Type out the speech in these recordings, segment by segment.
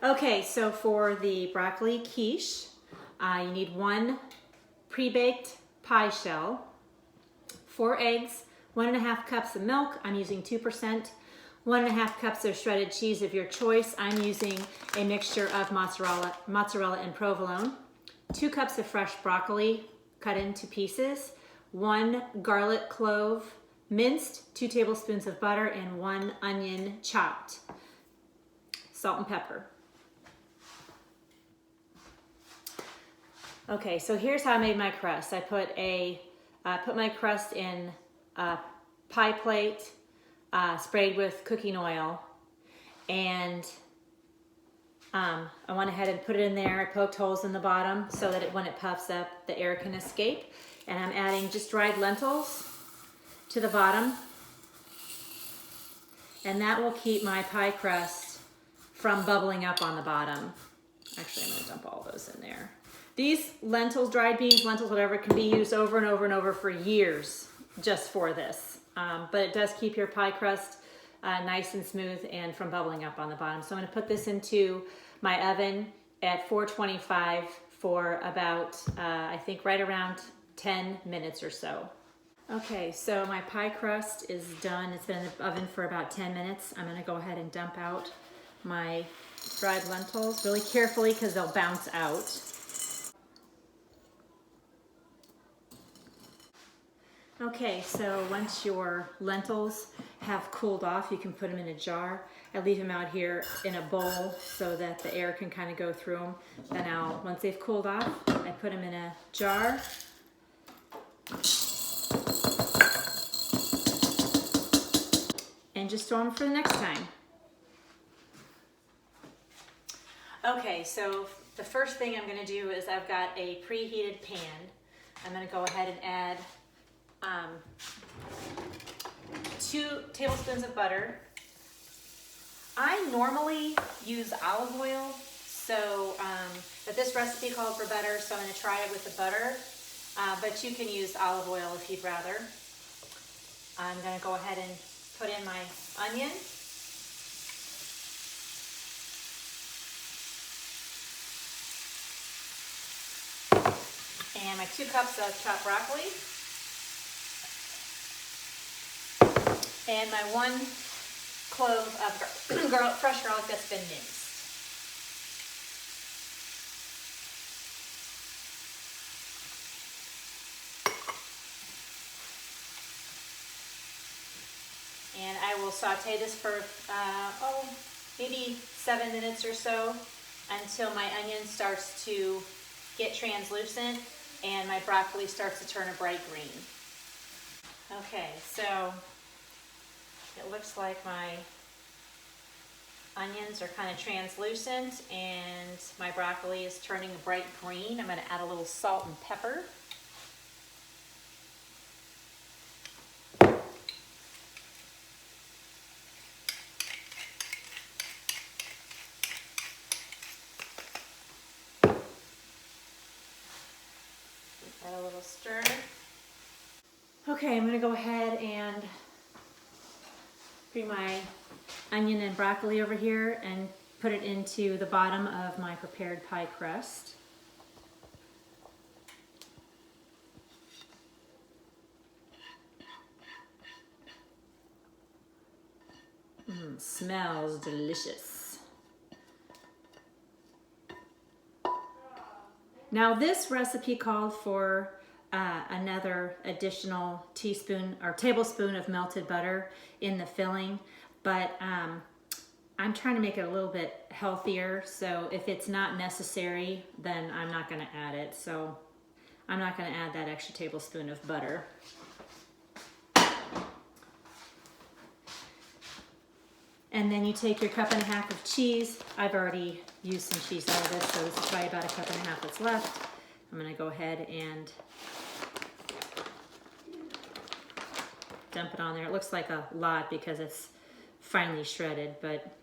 Okay, so for the broccoli quiche, you need 1 pre-baked pie shell, 4 eggs, 1.5 cups of milk. I'm using 2%. 1.5 cups of shredded cheese of your choice. I'm using a mixture of mozzarella and provolone. 2 cups of fresh broccoli cut into pieces. 1 garlic clove minced, 2 tablespoons of butter, and 1 onion chopped. Salt and pepper. Okay, so here's how I made my crust. I put my crust in a pie plate, sprayed with cooking oil, and I went ahead and put it in there. I poked holes in the bottom so that when it puffs up, the air can escape. And I'm adding just dried lentils to the bottom, and that will keep my pie crust from bubbling up on the bottom. Actually, I'm going to dump all those in there. These lentils, dried beans, lentils, whatever, can be used over and over and over for years just for this. But it does keep your pie crust nice and smooth and from bubbling up on the bottom. So I'm going to put this into my oven at 425 for about, I think, right around 10 minutes or so. Okay, so my pie crust is done. It's been in the oven for about 10 minutes. I'm going to go ahead and dump out my dried lentils really carefully because they'll bounce out. Okay, so once your lentils have cooled off, you can put them in a jar. I leave them out here in a bowl so that the air can kind of go through them. Then once they've cooled off, I put them in a jar. And just store them for the next time. Okay, so the first thing I'm going to do is I've got a preheated pan. I'm going to go ahead and add 2 tablespoons of butter. I normally use olive oil, so but this recipe called for butter, so I'm going to try it with the butter. But you can use olive oil if you'd rather. I'm going to go ahead and put in my onion. And my 2 cups of chopped broccoli. And my 1 clove of fresh garlic that's been minced. And I will saute this for, maybe 7 minutes or so until my onion starts to get translucent and my broccoli starts to turn a bright green. Okay, so it looks like my onions are kind of translucent and my broccoli is turning a bright green. I'm going to add a little salt and pepper. Add a little stir. Okay, I'm going to go ahead and bring my onion and broccoli over here and put it into the bottom of my prepared pie crust. Smells delicious. Now this recipe called for another additional teaspoon or tablespoon of melted butter in the filling, but I'm trying to make it a little bit healthier, so if it's not necessary, then I'm not going to add it. So I'm not going to add that extra tablespoon of butter. And then you take your 1.5 cups of cheese. I've already used some cheese out of this, so this is probably about 1.5 cups that's left. I'm going to go ahead and dump it on there. It looks like a lot because it's finely shredded, but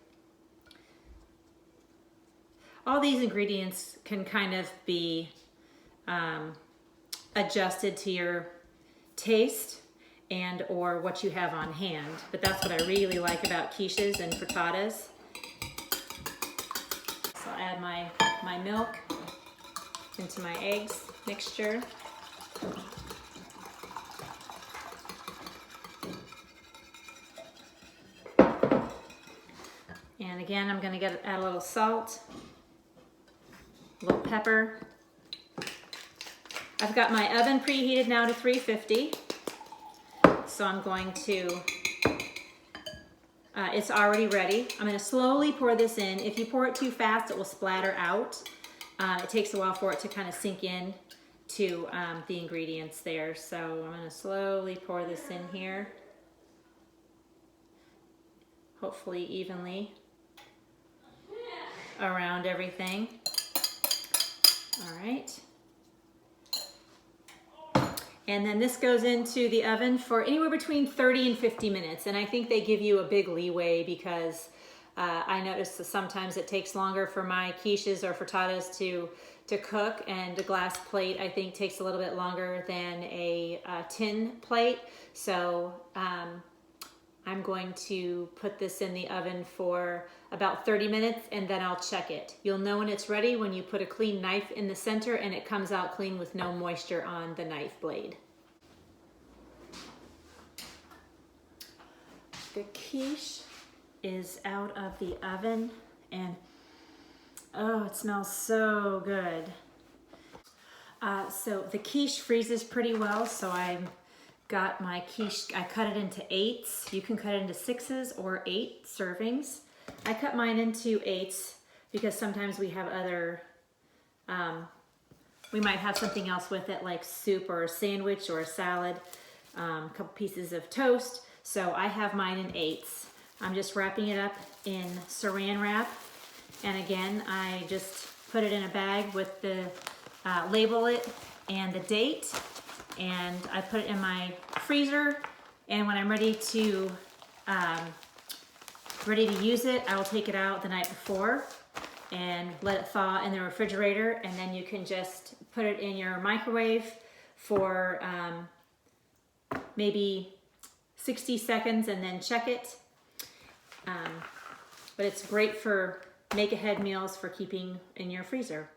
all these ingredients can kind of be adjusted to your taste and or what you have on hand. But that's what I really like about quiches and frittatas. add my milk into my eggs mixture. And again, I'm going to add a little salt, a little pepper. I've got my oven preheated now to 350. So I'm going to, it's already ready. I'm going to slowly pour this in. If you pour it too fast, it will splatter out. It takes a while for it to kind of sink in to the ingredients there. So I'm going to slowly pour this in here. Hopefully evenly around everything. All right. And then this goes into the oven for anywhere between 30 and 50 minutes. And I think they give you a big leeway because I noticed that sometimes it takes longer for my quiches or frittatas to cook, and a glass plate I think takes a little bit longer than a tin plate. So I'm going to put this in the oven for about 30 minutes and then I'll check it. You'll know when it's ready when you put a clean knife in the center and it comes out clean with no moisture on the knife blade. The quiche is out of the oven and oh, it smells so good. So the quiche freezes pretty well, so I got my quiche, I cut it into 8s. You can cut it into 6s or 8 servings. I cut mine into 8s because sometimes we have other, we might have something else with it like soup or a sandwich or a salad, a couple pieces of toast. So I have mine in 8s. I'm just wrapping it up in saran wrap. And again, I just put it in a bag with the label it and the date. And I put it in my freezer. And when I'm ready to use it, I will take it out the night before and let it thaw in the refrigerator. And then you can just put it in your microwave for maybe 60 seconds and then check it. But it's great for make-ahead meals for keeping in your freezer.